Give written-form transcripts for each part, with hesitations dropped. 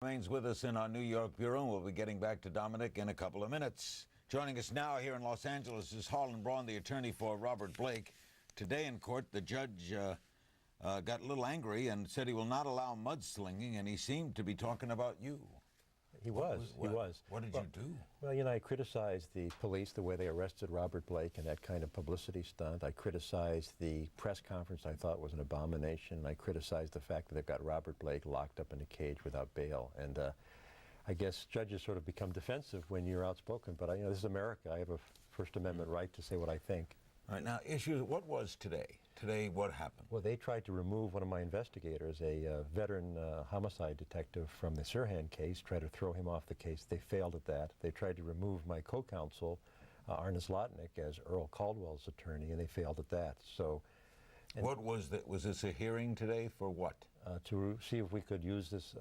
Remains with us in our New York bureau, and we'll be getting back to Dominic in a couple of minutes. Joining us now here in Los Angeles is Harlan Braun, the attorney for Robert Blake. Today in court, the judge got a little angry and said he will not allow mudslinging, and he seemed to be talking about you. He was. What did you do? Well, you know, I criticized the police, the way they arrested Robert Blake and that kind of publicity stunt. I criticized the press conference I thought was an abomination. I criticized the fact that they've got Robert Blake locked up in a cage without bail. And I guess judges sort of become defensive when you're outspoken. But, you know, this is America. I have a First Amendment right to say what I think. All right, now, what was today? Today, what happened? Well, they tried to remove one of my investigators, a veteran homicide detective from the Sirhan case, tried to throw him off the case. They failed at that. They tried to remove my co-counsel, Arne Zlotnick, as Earl Caldwell's attorney, and they failed at that. So, what was that? Was this a hearing today for what? To see if we could use this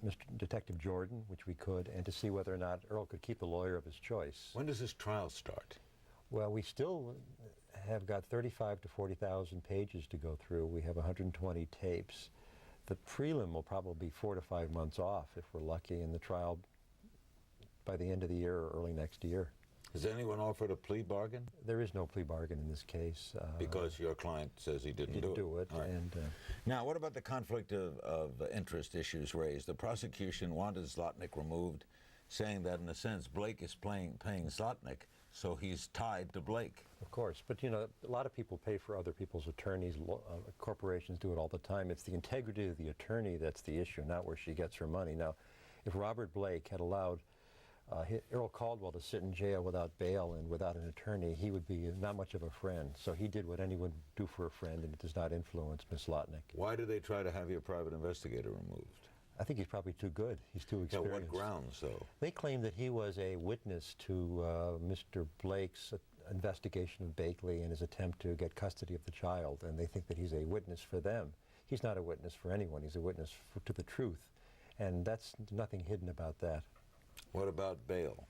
Mr. Detective Jordan, which we could, and to see whether or not Earl could keep the lawyer of his choice. When does this trial start? Well, we still have got 35 to 40,000 pages to go through. We have 120 tapes. The prelim will probably be 4 to 5 months off if we're lucky, and the trial by the end of the year or early next year. Has anyone offered a plea bargain? There is no plea bargain in this case. Because your client says he didn't do it. Right. And, now, what about the conflict of interest issues raised? The prosecution wanted Zlotnick removed, saying that, in a sense, Blake is paying Zlotnick, so he's tied to Blake. Of course, but you know, a lot of people pay for other people's attorneys. Corporations do it all the time. It's the integrity of the attorney that's the issue, not where she gets her money. Now, if Robert Blake had allowed Earl Caldwell to sit in jail without bail and without an attorney, he would be not much of a friend. So he did what anyone would do for a friend, and it does not influence Ms. Zlotnick. Why did they try to have your private investigator removed? I think he's probably too good. He's too experienced. Yeah, what grounds, though? They claim that he was a witness to Mr. Blake's investigation of Bakley and his attempt to get custody of the child, and they think that he's a witness for them. He's not a witness for anyone. He's a witness to the truth, and that's nothing hidden about that. What about bail?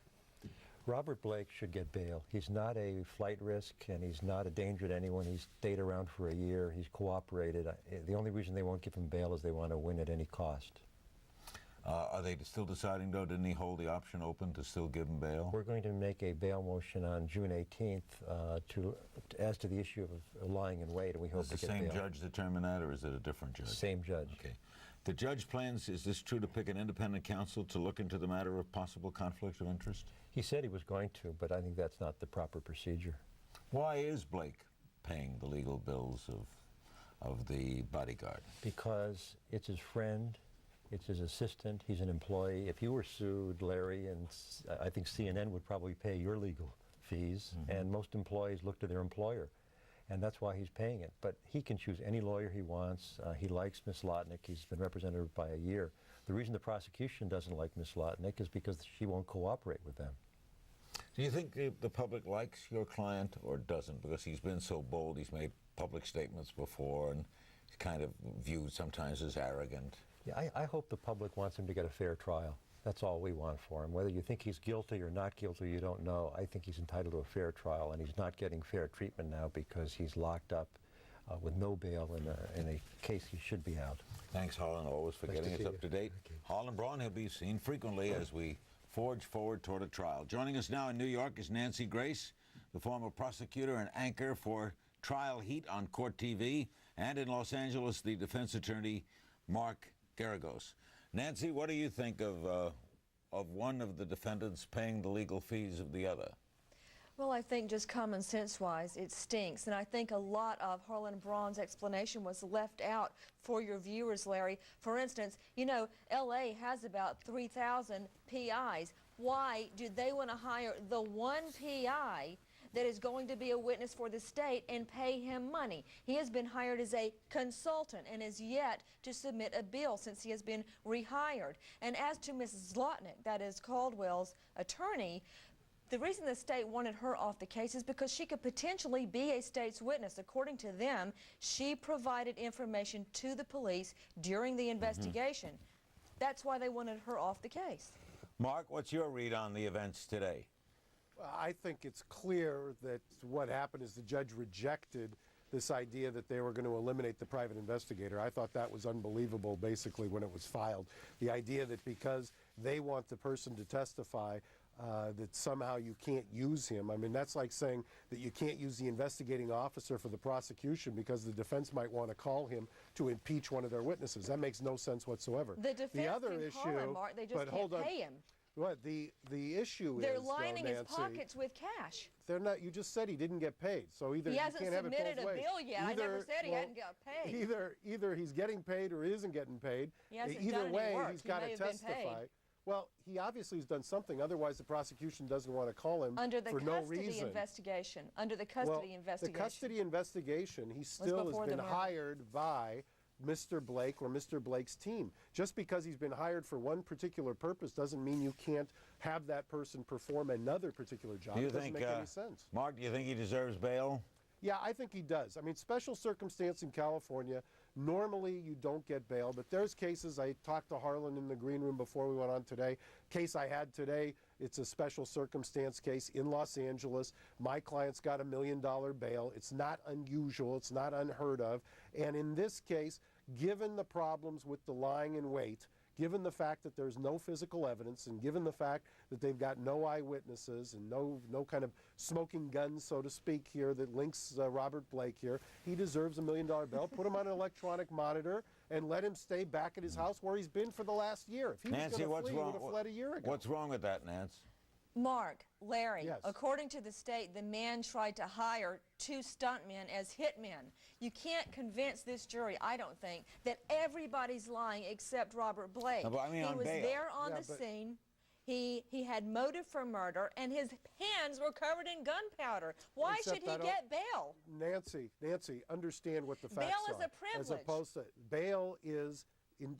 Robert Blake should get bail. He's not a flight risk, and he's not a danger to anyone. He's stayed around for a year. He's cooperated. The only reason they won't give him bail is they want to win at any cost. Are they still deciding, though? Didn't he hold the option open to still give him bail? We're going to make a bail motion on June 18th as to the issue of lying in wait, and we hope to get bail. Does the same judge determine that, or is it a different judge? Same judge. Okay. The judge plans, is this true, to pick an independent counsel to look into the matter of possible conflict of interest? He said he was going to, but I think that's not the proper procedure. Why is Blake paying the legal bills of the bodyguard? Because it's his friend. It's his assistant. He's an employee. If you were sued, Larry, and I think CNN would probably pay your legal fees, and most employees look to their employer, and that's why he's paying it. But he can choose any lawyer he wants. He likes Ms. Zlotnick. He's been represented by a year. The reason the prosecution doesn't like Ms. Zlotnick is because she won't cooperate with them. Do you think the public likes your client or doesn't? Because he's been so bold. He's made public statements before, and he's kind of viewed sometimes as arrogant. Yeah, I hope the public wants him to get a fair trial. That's all we want for him. Whether you think he's guilty or not guilty, you don't know. I think he's entitled to a fair trial, and he's not getting fair treatment now because he's locked up with no bail in a case he should be out. Thanks, Harlan, always for getting us up to date. Harlan Braun, he'll be seen frequently as we forge forward toward a trial. Joining us now in New York is Nancy Grace, the former prosecutor and anchor for Trial Heat on Court TV, and in Los Angeles, the defense attorney, Mark Geragos. Nancy, what do you think of one of the defendants paying the legal fees of the other? Well, I think just common sense-wise, it stinks. And I think a lot of Harlan Braun's explanation was left out for your viewers, Larry. For instance, you know, L.A. has about 3,000 PIs. Why do they want to hire the one PI that is going to be a witness for the state and pay him money? He has been hired as a consultant and is yet to submit a bill since he has been rehired. And as to Mrs. Zlotnick, that is Caldwell's attorney, the reason the state wanted her off the case is because she could potentially be a state's witness. According to them, she provided information to the police during the investigation. That's why they wanted her off the case. Mark, what's your read on the events today? I think it's clear that what happened is the judge rejected this idea that they were going to eliminate the private investigator. I thought that was unbelievable, basically, when it was filed. The idea that because they want the person to testify, that somehow you can't use him. I mean, that's like saying that you can't use the investigating officer for the prosecution because the defense might want to call him to impeach one of their witnesses. That makes no sense whatsoever. The defense the other didn't issue, call him, Mark. They just can't pay him. What the issue They're is, lining though, his Nancy, pockets with cash. they're not. You just said he didn't get paid, so either He you hasn't can't have it submitted both a ways. bill yet. I never said he hadn't got paid. Either he's getting paid or he isn't getting paid. He hasn't Either done any way, work. he's He got may to have been testify. paid. Well, he obviously has done something. Otherwise, the prosecution doesn't want to call him Under the for no custody reason. investigation. Under the custody investigation. The custody investigation, he still before has the been murder. hired by Mr. Blake or Mr. Blake's team. Just because he's been hired for one particular purpose doesn't mean you can't have that person perform another particular job. Do you It doesn't think, make any sense. Mark, do you think he deserves bail? Yeah, I think he does. I mean, special circumstance in California, normally you don't get bail, but there's cases. I talked to Harlan in the green room before we went on today. Case I had today, it's a special circumstance case in Los Angeles. My client's got $1 million bail. It's not unusual. It's not unheard of. And in this case, given the problems with the lying in wait, given the fact that there's no physical evidence, and given the fact that they've got no eyewitnesses and no kind of smoking gun, so to speak, here that links Robert Blake here, he deserves $1 million bail. Put him on an electronic monitor and let him stay back at his house where he's been for the last year. If he Nancy, was going what's to flee, he wrong? would have fled a year ago. What's wrong with that, Nance? Mark, Larry, Yes. according to the state, the man tried to hire 2 stuntmen as hitmen. You can't convince this jury, I don't think, that everybody's lying except Robert Blake. No, but I mean he on was bail. there on Yeah, the but- scene. He had motive for murder, and his hands were covered in gunpowder. Why Except should he I don't- get bail? Nancy, understand what the facts Bail is are. a privilege. As opposed to, bail is,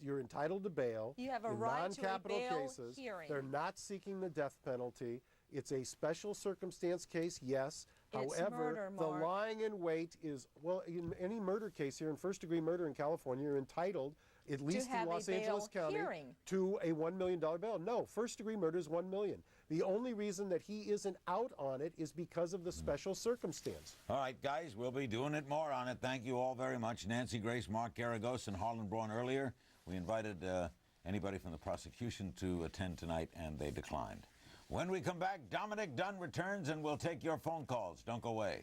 you're entitled to bail. You have a in right to a non-capital bail cases. hearing. They're not seeking the death penalty. It's a special circumstance case, yes. It's However, murder, the Mark. lying in wait is, well, in any murder case here, in first-degree murder in California, you're entitled, at least have in a Los bail Angeles County, hearing. to a $1 million bail. No, first-degree murder is $1 million. The only reason that he isn't out on it is because of the special circumstance. All right, guys, we'll be doing it more on it. Thank you all very much. Nancy Grace, Mark Garagos, and Harlan Braun earlier. We invited anybody from the prosecution to attend tonight, and they declined. When we come back, Dominic Dunn returns, and we'll take your phone calls. Don't go away.